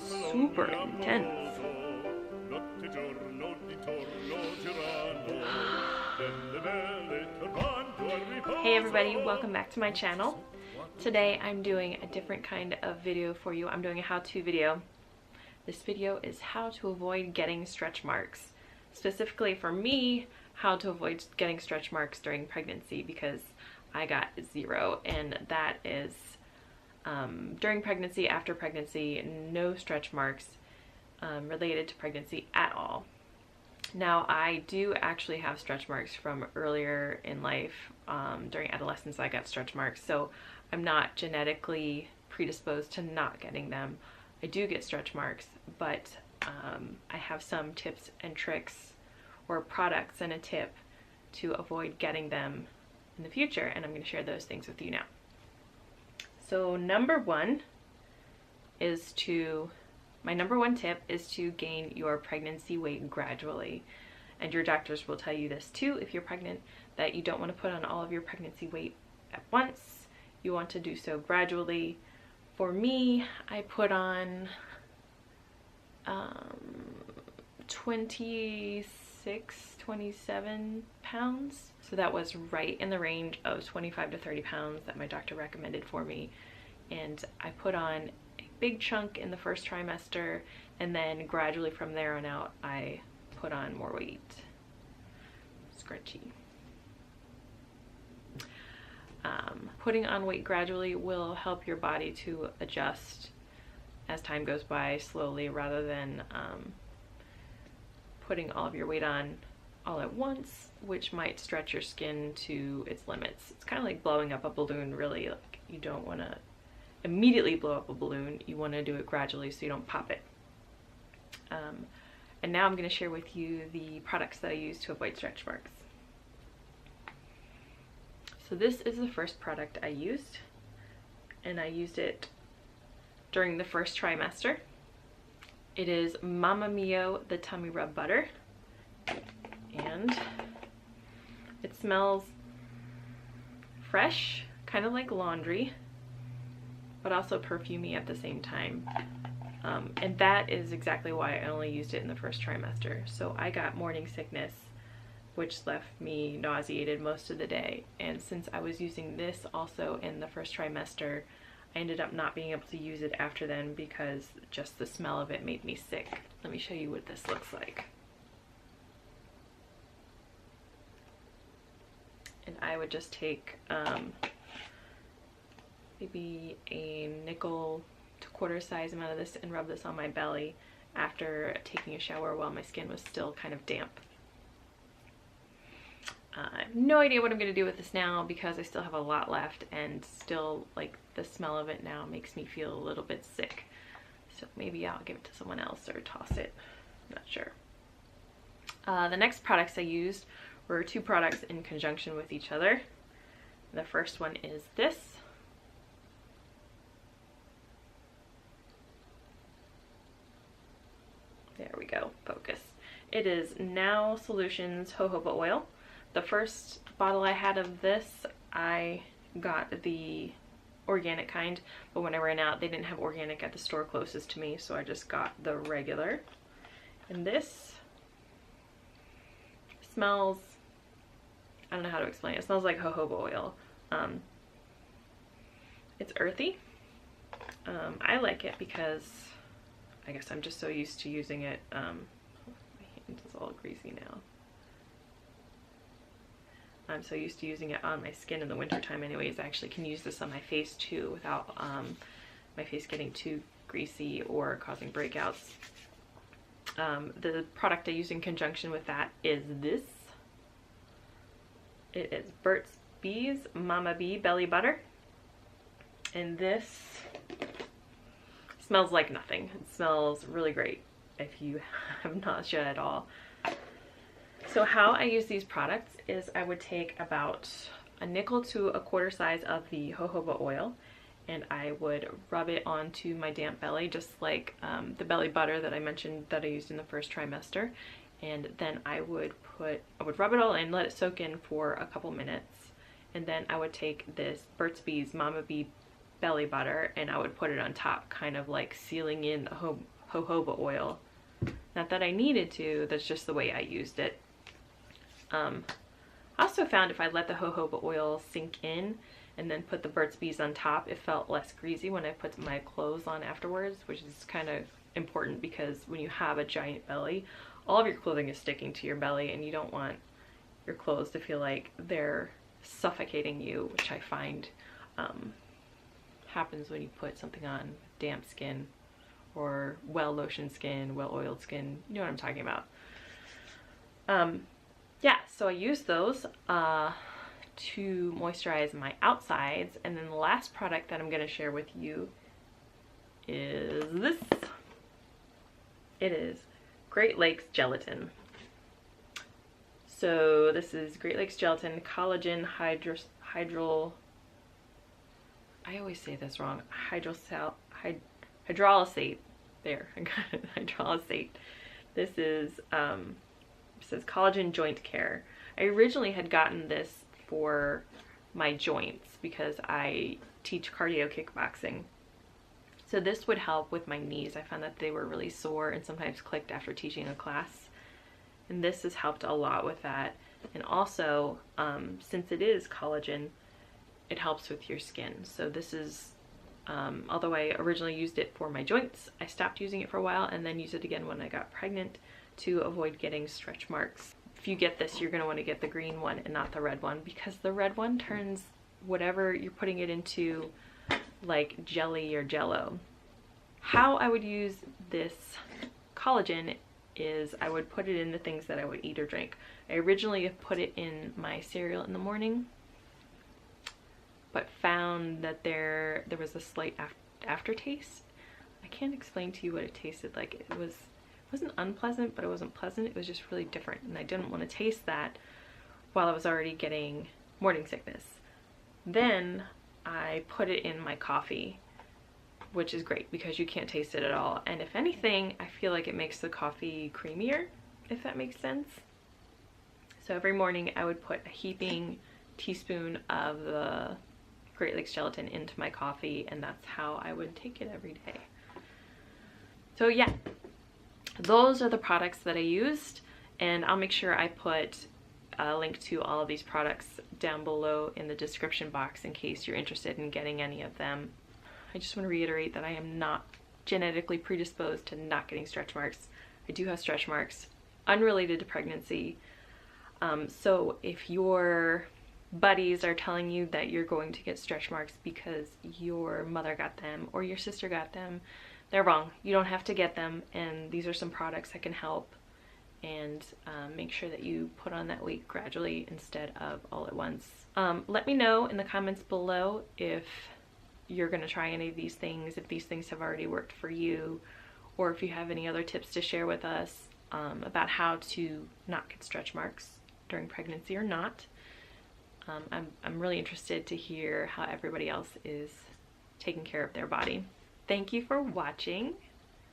super intense. Hey everybody, welcome back to my channel. Today I'm doing a different kind of video for you. I'm doing a how-to video. This video is how to avoid getting stretch marks. Specifically for me, how to avoid getting stretch marks during pregnancy, because I got 0, and that is during pregnancy, after pregnancy, no stretch marks related to pregnancy at all. Now, I do actually have stretch marks from earlier in life. During adolescence, I got stretch marks, so I'm not genetically predisposed to not getting them. I do get stretch marks, but I have some tips and tricks, or products and a tip to avoid getting them in the future, and I'm going to share those things with you now. So my number one tip is to gain your pregnancy weight gradually. And your doctors will tell you this too if you're pregnant, that you don't want to put on all of your pregnancy weight at once. You want to do so gradually. For me, I put on 27 pounds. So that was right in the range of 25 to 30 pounds that my doctor recommended for me. And I put on a big chunk in the first trimester, and then gradually from there on out, I put on more weight. Scrunchy. Putting on weight gradually will help your body to adjust as time goes by slowly, rather than putting all of your weight on all at once, which might stretch your skin to its limits. It's kind of like blowing up a balloon, really. Like, you don't want to immediately blow up a balloon. You want to do it gradually so you don't pop it. And now I'm going to share with you the products that I use to avoid stretch marks. So this is the first product I used, and I used it during the first trimester. It is Mama Mio the Tummy Rub Butter, and it smells fresh, kind of like laundry, but also perfumey at the same time. And that is exactly why I only used it in the first trimester. So I got morning sickness, which left me nauseated most of the day. And since I was using this also in the first trimester, I ended up not being able to use it after then because just the smell of it made me sick. Let me show you what this looks like. And I would just take maybe a nickel to quarter size amount of this and rub this on my belly after taking a shower while my skin was still kind of damp. I have no idea what I'm going to do with this now because I still have a lot left, and still, like, the smell of it now makes me feel a little bit sick. So maybe I'll give it to someone else or toss it. I'm not sure. The next products I used were 2 products in conjunction with each other. The first one is this. There we go, focus. It is Now Solutions Jojoba Oil. The first bottle I had of this, I got the organic kind, but when I ran out, they didn't have organic at the store closest to me, so I just got the regular. And this smells, I don't know how to explain it. It smells like jojoba oil. It's earthy. I like it because I guess I'm just so used to using it. My hand is all greasy now. I'm so used to using it on my skin in the wintertime anyways. I actually can use this on my face too without my face getting too greasy or causing breakouts. The product I use in conjunction with that is this. It is Burt's Bees Mama Bee Belly Butter. And this smells like nothing. It smells really great if you have nausea at all. So how I use these products is I would take about a nickel to a quarter size of the jojoba oil, and I would rub it onto my damp belly, just like the belly butter that I mentioned that I used in the first trimester. And then I would rub it all in, let it soak in for a couple minutes, and then I would take this Burt's Bees Mama Bee belly butter, and I would put it on top, kind of like sealing in the jojoba oil. Not that I needed to, that's just the way I used it. I also found if I let the jojoba oil sink in and then put the Burt's Bees on top, it felt less greasy when I put my clothes on afterwards, which is kind of important because when you have a giant belly, all of your clothing is sticking to your belly, and you don't want your clothes to feel like they're suffocating you, which I find happens when you put something on damp skin or well lotioned skin, well oiled skin. You know what I'm talking about. Yeah, so I use those to moisturize my outsides, and then the last product that I'm going to share with you is this. It is Great Lakes Gelatin. So this is Great Lakes Gelatin Collagen Hydrolysate. I always say this wrong. Hydrolysate. There, I got it. Hydrolysate. This is it says Collagen Joint Care. I originally had gotten this for my joints because I teach cardio kickboxing. So this would help with my knees. I found that they were really sore and sometimes clicked after teaching a class. And this has helped a lot with that. And also, since it is collagen, it helps with your skin. So this is, although I originally used it for my joints, I stopped using it for a while and then used it again when I got pregnant to avoid getting stretch marks. If you get this, you're going to want to get the green one and not the red one, because the red one turns whatever you're putting it into like jelly or jello. How I would use this collagen is I would put it in the things that I would eat or drink. I originally put it in my cereal in the morning, but found that there was a slight aftertaste. I can't explain to you what it tasted like. It wasn't unpleasant, but it wasn't pleasant. It was just really different, and I didn't want to taste that while I was already getting morning sickness. Then I put it in my coffee, which is great because you can't taste it at all. And if anything, I feel like it makes the coffee creamier, if that makes sense. So every morning I would put a heaping teaspoon of the Great Lakes Gelatin into my coffee, and that's how I would take it every day. So yeah, those are the products that I used, and I'll make sure I put a link to all of these products down below in the description box in case you're interested in getting any of them. I just want to reiterate that I am not genetically predisposed to not getting stretch marks. I do have stretch marks unrelated to pregnancy. So if your buddies are telling you that you're going to get stretch marks because your mother got them or your sister got them, they're wrong. You don't have to get them, and these are some products that can help, and make sure that you put on that weight gradually instead of all at once. Let me know in the comments below if you're going to try any of these things, if these things have already worked for you, or if you have any other tips to share with us about how to not get stretch marks during pregnancy or not. I'm really interested to hear how everybody else is taking care of their body. Thank you for watching.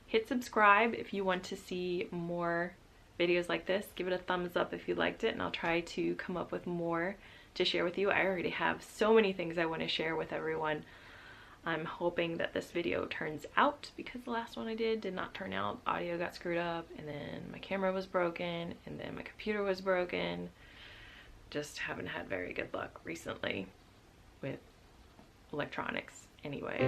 Hit subscribe if you want to see more videos like this. Give it a thumbs up if you liked it, and I'll try to come up with more to share with you. I already have so many things I want to share with everyone. I'm hoping that this video turns out, because the last one I did not turn out. Audio got screwed up, and then my camera was broken, and then my computer was broken. Just haven't had very good luck recently with electronics. Anyway,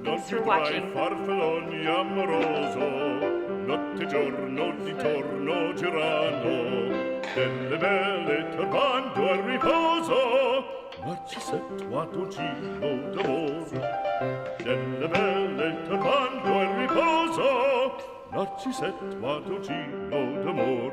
thanks for watching. Farfalloni amoroso, notte giorno di torno girano, delle belle turbando al riposo, Narcisetto a Togino d'amor. Delle belle turbando al riposo, Narcisetto a Togino d'amor.